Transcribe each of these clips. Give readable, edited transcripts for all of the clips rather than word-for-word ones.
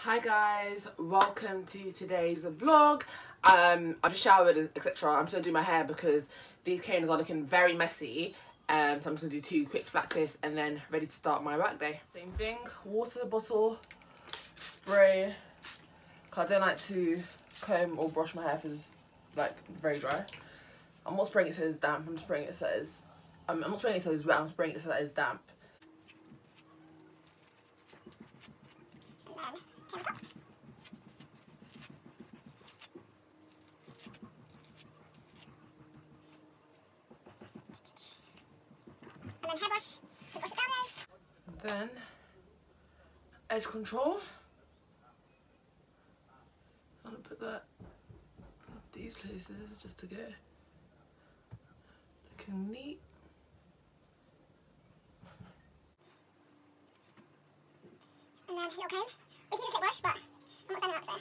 Hi guys, welcome to today's vlog. I've just showered, etc. I'm still doing my hair because these canes are looking very messy. So I'm just gonna do 2 quick flat twists and then ready to start my work day. Same thing, water bottle, spray. Cause I don't like to comb or brush my hair if it's like very dry. I'm not spraying it so it's damp. I'm spraying it so it's I'm not spraying it so it's wet. I'm spraying it so that it's damp. And then hairbrush to brush it down with. Then edge control. I'm gonna put that in these places just to get looking neat. And then a little comb. We can use a clip brush, but I'm not standing up, so.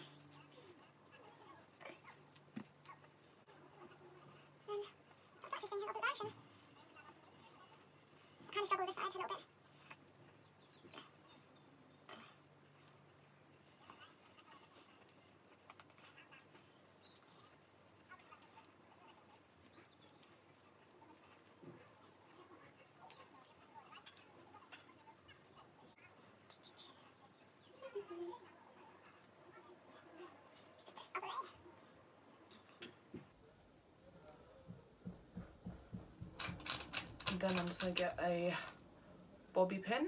And that's practicing a little bit of direction. I kind of struggle with this side a little bit. And then I'm just gonna get a bobby pin.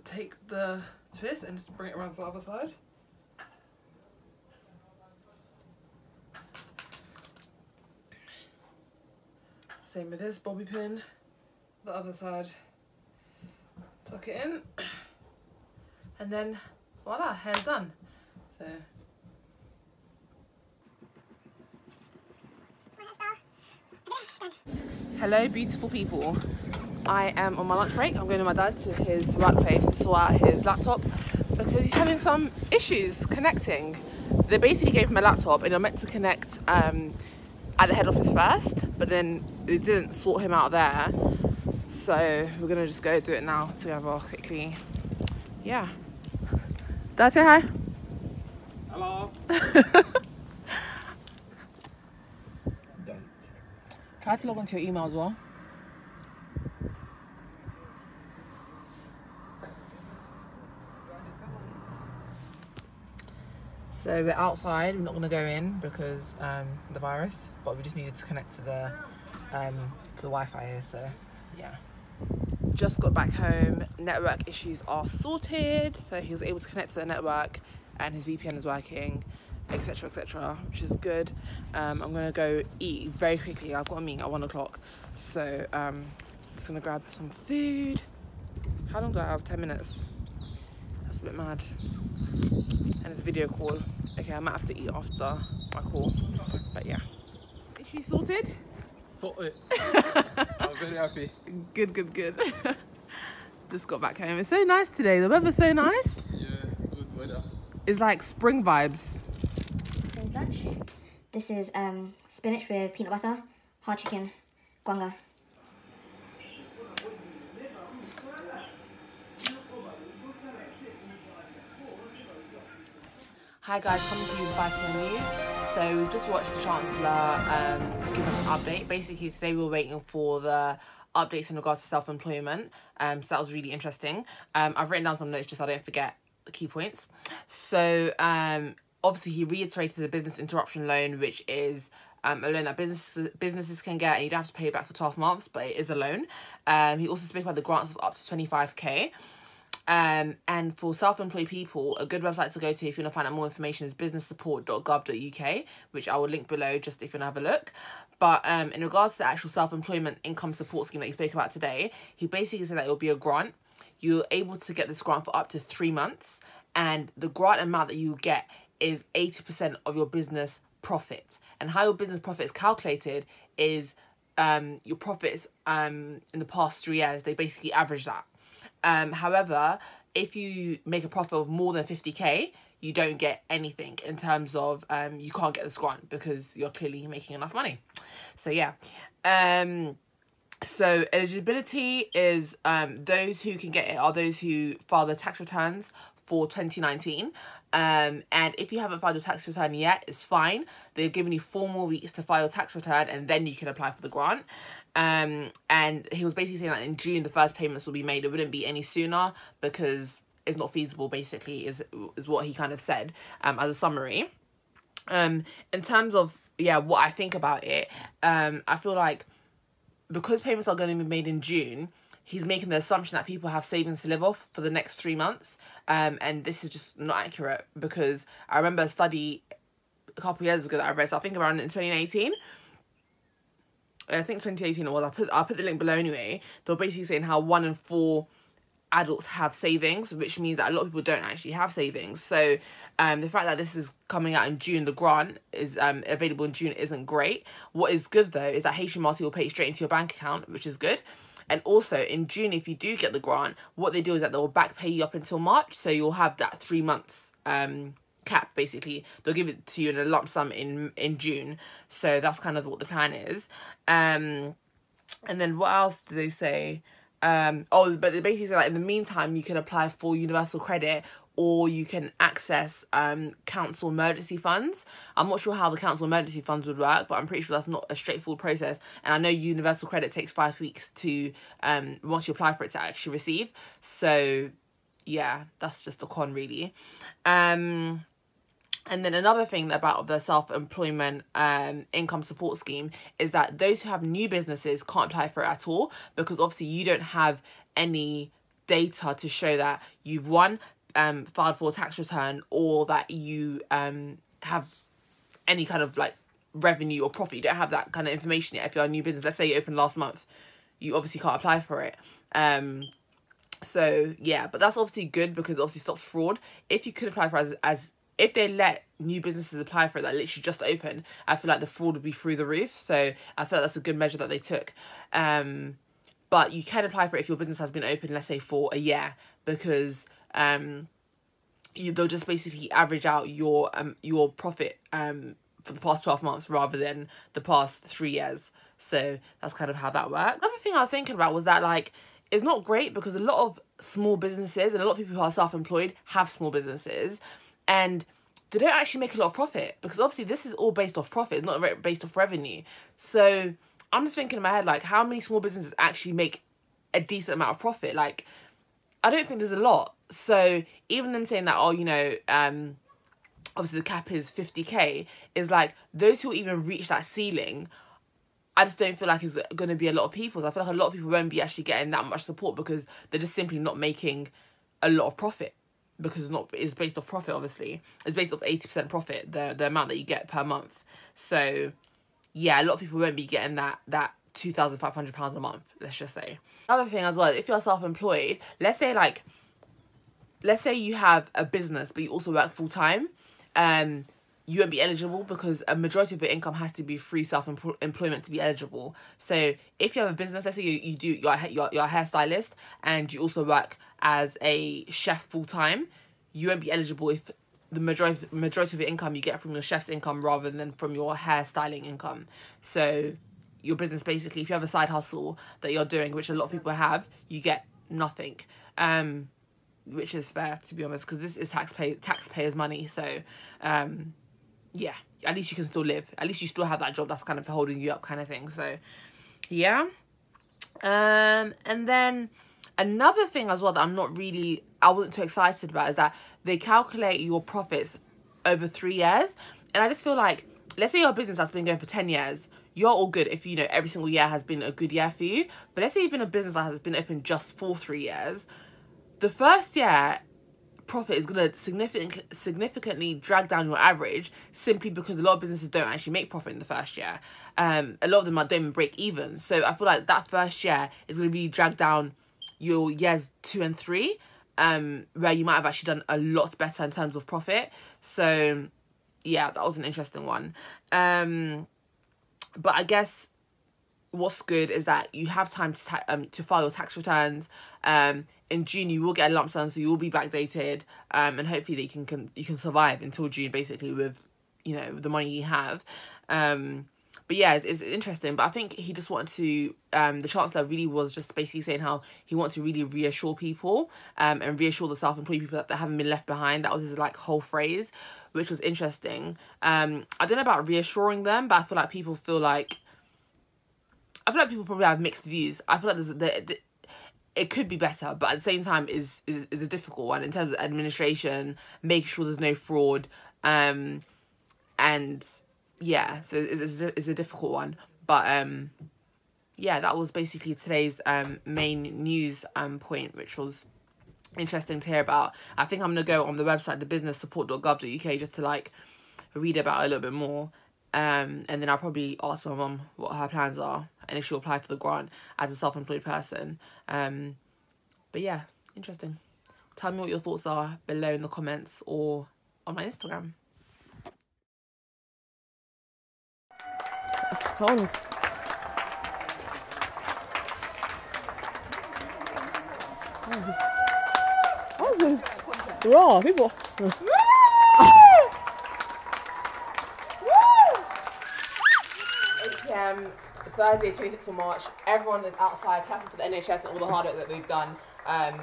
Take the twist and just bring it around to the other side. Same with this bobby pin, the other side. Tuck it in, and then voila, hair's done. So. Hello beautiful people, I am on my lunch break. I'm going with my dad to his workplace to sort out his laptop because he's having some issues connecting. They basically gave him a laptop and they're meant to connect at the head office first, but then they didn't sort him out there, so we're gonna just go do it now together quickly. Yeah, Dad, say hi. Hello. Try to log onto your email as well. So we're outside, we're not gonna go in because the virus, but we just needed to connect to the Wi-Fi here, so yeah. Just got back home, network issues are sorted, so he was able to connect to the network and his VPN is working, etc, which is good. I'm gonna go eat very quickly. I've got a meeting at 1 o'clock, so just gonna grab some food. How long do I have? 10 minutes. That's a bit mad. And it's a video call. Okay, I might have to eat after my call, but yeah. Issue sorted? Sorted. I'm very happy. Good. Just got back home. It's so nice today. The weather's so nice. Yeah, good weather. It's like spring vibes. Lunch. This is spinach with peanut butter, hard chicken, guanga. Hi guys, coming to you with 5 PM news. So we've just watched the Chancellor give us an update. Basically today we were waiting for the updates in regards to self-employment. So that was really interesting. I've written down some notes just so I don't forget the key points. So obviously he reiterated the business interruption loan, which is a loan that businesses can get and you don't have to pay it back for 12 months, but it is a loan. He also spoke about the grants of up to 25k. And for self-employed people, a good website to go to if you want to find out more information is businesssupport.gov.uk, which I will link below just if you want to have a look. But in regards to the actual self-employment income support scheme that he spoke about today, he basically said that it will be a grant. You're able to get this grant for up to 3 months, and the grant amount that you get is 80% of your business profit. And how your business profit is calculated is your profits in the past 3 years, they basically average that. However, if you make a profit of more than 50k, you don't get anything in terms of you can't get this grant because you're clearly making enough money. So yeah, So eligibility is those who can get it are those who file their tax returns for 2019. And if you haven't filed your tax return yet, it's fine. They're giving you 4 more weeks to file your tax return, and then you can apply for the grant. And he was basically saying that in June the first payments will be made. It wouldn't be any sooner because it's not feasible, basically, is what he kind of said as a summary. In terms of what I think about it, I feel like because payments are going to be made in June, he's making the assumption that people have savings to live off for the next 3 months. And this is just not accurate, because I remember a study a couple of years ago that I read, so I think around in 2018. I think 2018 it was. I'll put the link below anyway. They were basically saying how 1 in 4 adults have savings, which means that a lot of people don't actually have savings. So the fact that this is coming out in June, the grant is available in June, isn't great. What is good though is that HMRC will pay it straight into your bank account, which is good. And also in June, if you do get the grant, what they do is that they'll back pay you up until March, so you'll have that 3 months cap. Basically they'll give it to you in a lump sum in June. So that's kind of what the plan is. And then what else do they say? But they basically say that in the meantime you can apply for universal credit, or you can access council emergency funds. I'm not sure how the council emergency funds would work, but I'm pretty sure that's not a straightforward process. And I know universal credit takes 5 weeks to once you apply for it to actually receive. So yeah, that's just a con really. And then another thing about the self-employment income support scheme is that those who have new businesses can't apply for it at all, because obviously you don't have any data to show that you've filed for a tax return, or that you have any kind of like revenue or profit. You don't have that kind of information yet. If you're a new business, let's say you opened last month, you obviously can't apply for it. So yeah, but that's obviously good, because it obviously stops fraud. If you could apply for if they let new businesses apply for it that literally just opened, I feel like the fraud would be through the roof. So I feel like that's a good measure that they took. But you can apply for it if your business has been open, let's say, for a year, because they'll just basically average out your profit for the past 12 months rather than the past 3 years. So that's kind of how that works. Another thing I was thinking about was that, like, it's not great because a lot of small businesses and a lot of people who are self-employed have small businesses, and they don't actually make a lot of profit, because obviously this is all based off profit, not based off revenue. So I'm just thinking in my head, like, how many small businesses actually make a decent amount of profit? Like, I don't think there's a lot. So even them saying that, oh, you know, obviously the cap is 50k, is like, those who even reach that ceiling, I just don't feel like it's going to be a lot of people. So I feel like a lot of people won't be actually getting that much support, because they're just simply not making a lot of profit. Because it's based off profit, obviously. It's based off 80% profit, the amount that you get per month. So yeah, a lot of people won't be getting that £2,500 a month, let's just say. Another thing as well, if you're self-employed, let's say you have a business but you also work full-time, you won't be eligible, because a majority of your income has to be free self-employment to be eligible. So if you have a business, let's say you're a hairstylist and you also work as a chef full-time, you won't be eligible if the majority of your income you get from your chef's income rather than from your hairstyling income. So your business, basically, if you have a side hustle that you're doing, which a lot of people have, you get nothing, which is fair, to be honest, because this is taxpayers' money. So yeah, at least you can still live. At least you still have that job that's kind of holding you up, kind of thing. So yeah. And then another thing as well that I wasn't too excited about is that they calculate your profits over 3 years. And I just feel like, let's say you're a business that's been going for 10 years, you're all good if, you know, every single year has been a good year for you. But let's say you've been a business that has been open just for 3 years. The first year profit is going to significantly drag down your average, simply because a lot of businesses don't actually make profit in the first year. A lot of them don't even break even. So I feel like that first year is going to really drag down your years 2 and 3, where you might have actually done a lot better in terms of profit. So yeah, that was an interesting one. But I guess what's good is that you have time to file your tax returns. In June you will get a lump sum, so you will be backdated, and hopefully that you can survive until June, basically, with, you know, the money you have. But yeah, it's interesting. But I think he just wanted to, the Chancellor really was just basically saying how he wanted to really reassure people, and reassure the self-employed people that they haven't been left behind. That was his like whole phrase, which was interesting. I don't know about reassuring them, but I feel like people probably have mixed views. I feel like it could be better, but at the same time is a difficult one in terms of administration, making sure there's no fraud, and yeah, so it's a difficult one. But yeah, that was basically today's main news point, which was interesting to hear about. I think I'm gonna go on the website, thebusinesssupport.gov.uk, just to like read about it a little bit more. And then I'll probably ask my mum what her plans are and if she'll apply for the grant as a self-employed person. But yeah, interesting. Tell me what your thoughts are below in the comments or on my Instagram. Raw people. Thursday, 26th of March. Everyone is outside clapping for the NHS and all the hard work that they've done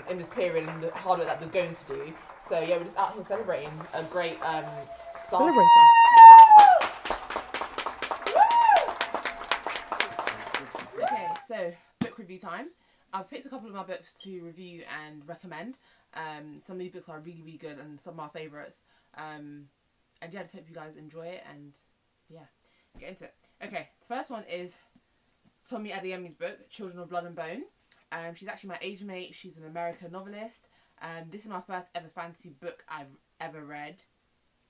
in this period and the hard work that they're going to do. So yeah, we're just out here celebrating a great start. Okay, so book review time. I've picked a couple of my books to review and recommend. Some of these books are really, really good and some of my favourites. And yeah, I just hope you guys enjoy it and yeah, get into it. Okay, the first one is Tomi Adeyemi's book, Children of Blood and Bone. She's actually my age mate. She's an American novelist. This is my first ever fantasy book I've ever read.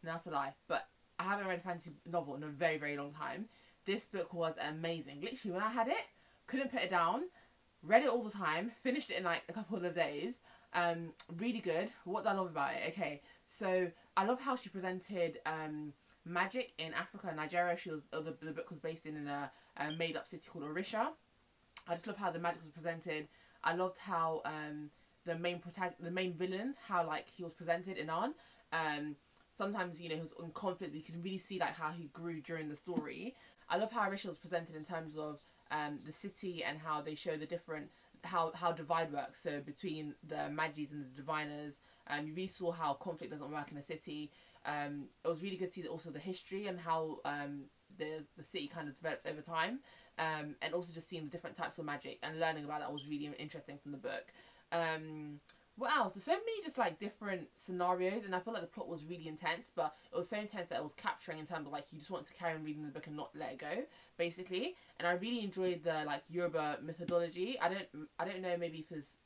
No, that's a lie, but I haven't read a fantasy novel in a very, very long time. This book was amazing. Literally, when I had it, couldn't put it down. Read it all the time. Finished it in like a couple of days. Really good. What do I love about it? Okay, so I love how she presented magic in Africa and Nigeria. The book was based in a made-up city called Orisha. I just love how the magic was presented. I loved how the main villain, how like he was presented in An. Sometimes, you know, he was in conflict, but you can really see like how he grew during the story. I love how Orisha was presented in terms of the city and how they show the different how divide works. So between the Magis and the diviners, you really saw how conflict doesn't work in a city. It was really good to see also the history and how the city kind of developed over time, and also just seeing the different types of magic and learning about that was really interesting from the book. What else? There's so many just like different scenarios, and I feel like the plot was really intense, but it was so intense that it was capturing in terms of like you just want to carry on reading the book and not let it go, basically. And I really enjoyed the like Yoruba methodology. I don't know maybe if it's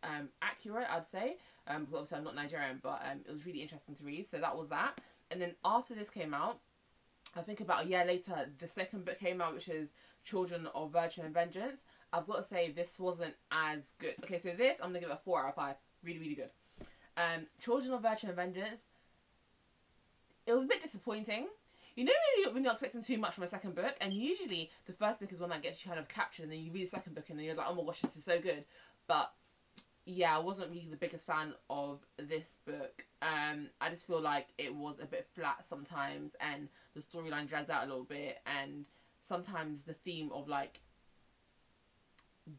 accurate, I'd say, because obviously I'm not Nigerian, but it was really interesting to read. So that was that. And then after this came out, I think about a year later, the second book came out, which is Children of Virtue and Vengeance. I've got to say, this wasn't as good. Okay, so this, I'm going to give it a 4 out of 5. Really, really good. Children of Virtue and Vengeance, it was a bit disappointing. You know when you're expecting too much from a second book, and usually the first book is one that gets you kind of captured, and then you read the second book and then you're like, oh my gosh, this is so good. But yeah, I wasn't really the biggest fan of this book. I just feel like it was a bit flat sometimes, and the storyline dragged out a little bit, and sometimes the theme of like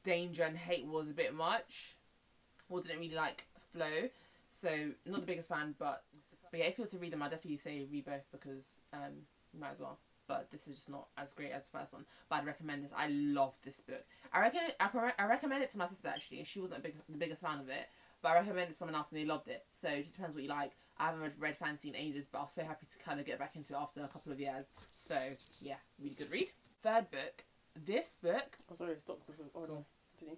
danger and hate was a bit much, or didn't really like flow. So not the biggest fan, but yeah, if you were to read them, I'd definitely say read both, because you might as well. But this is just not as great as the first one. But I'd recommend this. I loved this book. I recommend it to my sister, actually. She wasn't the biggest fan of it, but I recommended it to someone else and they loved it. So it just depends what you like. I haven't read fantasy in ages, but I was so happy to kind of get back into it after a couple of years. So yeah, really good read. Third book. This book. Oh, sorry, stop. Oh, no. Continue.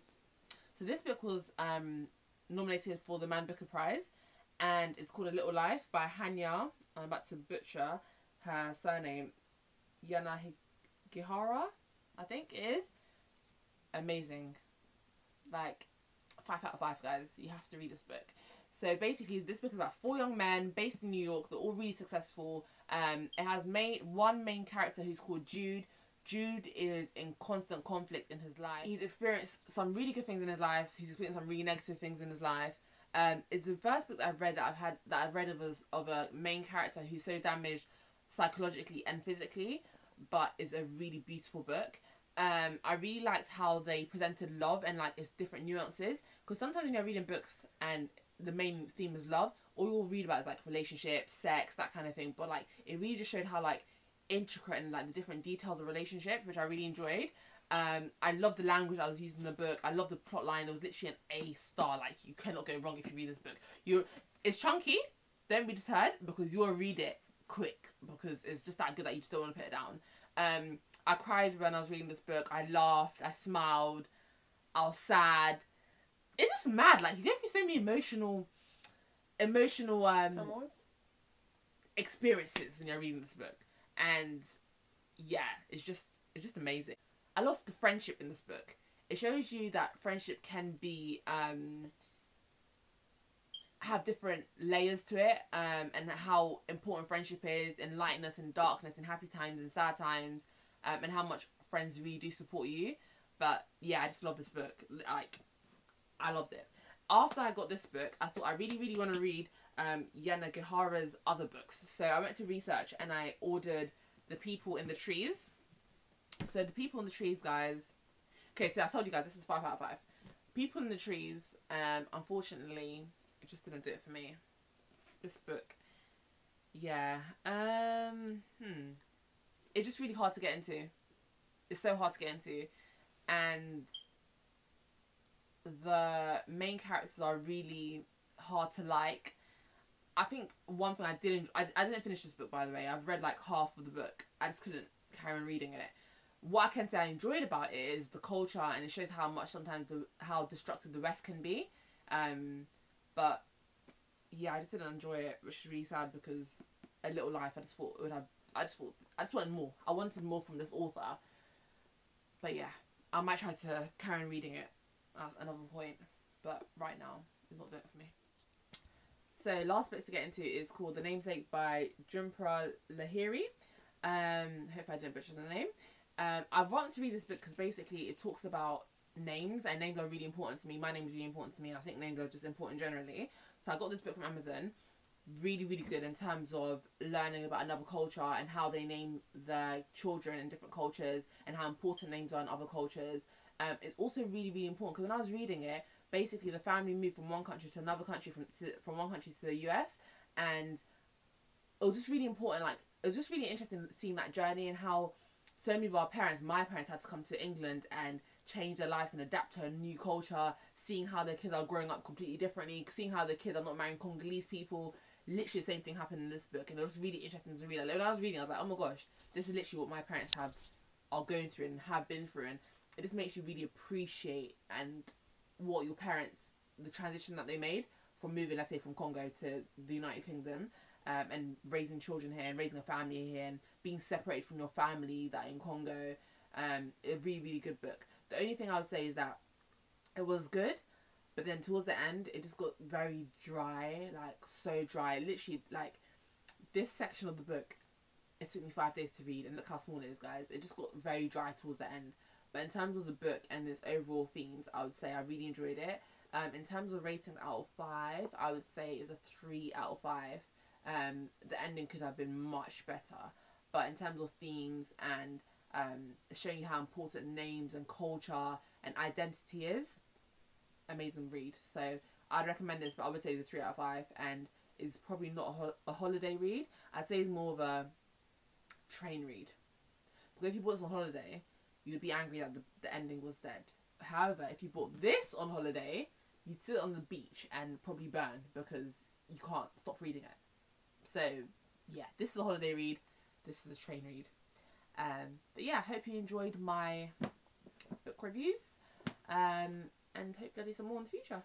So this book was nominated for the Man Booker Prize, and it's called A Little Life by Hanya. I'm about to butcher her surname. Yanagihara, I think it is. Amazing. Like 5 out of 5, guys. You have to read this book. So basically, this book is about 4 young men based in New York. They're all really successful. It has one main character who's called Jude. Jude is in constant conflict in his life. He's experienced some really good things in his life. He's experienced some really negative things in his life. It's the first book that I've read of a main character who's so damaged psychologically and physically. but it's a really beautiful book. I really liked how they presented love and like its different nuances, because sometimes when you're reading books and the main theme is love, all you'll read about is like relationships, sex, that kind of thing, but like it really just showed how like intricate and like the different details of relationship, which I really enjoyed. I love the language I was using in the book. I love the plot line. It was literally an A-star. Like, you cannot go wrong if you read this book. It's chunky. Don't be deterred, because you'll read it quick, because it's just that good that you just don't want to put it down. I cried when I was reading this book. I laughed. I smiled. I was sad. It's just mad. Like, you go through so many emotional experiences when you're reading this book. And yeah, it's just amazing. I love the friendship in this book. It shows you that friendship can be have different layers to it, and how important friendship is in lightness and darkness, in happy times and sad times, and how much friends really do support you. But yeah, I just love this book. Like, I loved it. After I got this book, I thought I really want to read Yanagihara's other books. So I went to research and I ordered The People in the Trees. So The People in the Trees, guys. Okay, so I told you guys this is 5 out of 5. People in the Trees, unfortunately, it just didn't do it for me. This book. Yeah. It's just really hard to get into. It's so hard to get into. And the main characters are really hard to like. I think one thing I didn't finish this book, by the way. I've read like half of the book. I just couldn't carry on reading it. What I can say I enjoyed about it is the culture, and it shows how much sometimes how destructive the West can be. But yeah, I just didn't enjoy it, which is really sad, because A Little Life, I just wanted more. I wanted more from this author. But yeah, I might try to carry on reading it at another point, but right now it's not doing it for me. So last bit to get into is called The Namesake by Jhumpa Lahiri. Hope I didn't butcher the name. I wanted to read this book because basically it talks about names, and names are really important to me. My name is really important to me, and I think names are just important generally. So I got this book from Amazon. Really good in terms of learning about another culture and how they name their children in different cultures, and how important names are in other cultures. It's also really important because when I was reading it, basically the family moved from one country to another country, from one country to the US, and it was just really important. Like, it was just really interesting seeing that journey, and how so many of my parents had to come to England and change their lives and adapt to a new culture, seeing how their kids are growing up completely differently, seeing how their kids are not marrying Congolese people. Literally the same thing happened in this book, and it was really interesting to read. Like, when I was reading, I was like, oh my gosh, this is literally what my parents are going through and have been through, and it just makes you really appreciate and what your parents, the transition that they made from moving, let's say, from Congo to the United Kingdom, and raising children here and raising a family here and being separated from your family that in Congo. A really good book. The only thing I would say is that it was good, but then towards the end it just got very dry, like so dry. Literally, like, this section of the book, it took me 5 days to read, and look how small it is, guys. It just got very dry towards the end. But in terms of the book and its overall themes, I would say I really enjoyed it. In terms of rating out of 5, I would say it's a 3 out of 5. The ending could have been much better, but in terms of themes and showing you how important names and culture and identity is, amazing read. So I'd recommend this, but I would say it's a 3 out of 5, and is probably not a holiday read. I'd say it's more of a train read, because if you bought this on holiday, you'd be angry that the ending was dead. However, if you bought this on holiday, you'd sit on the beach and probably burn, because you can't stop reading it. So yeah, this is a holiday read, this is a train read. But yeah, I hope you enjoyed my book reviews, and hope there'll be some more in the future.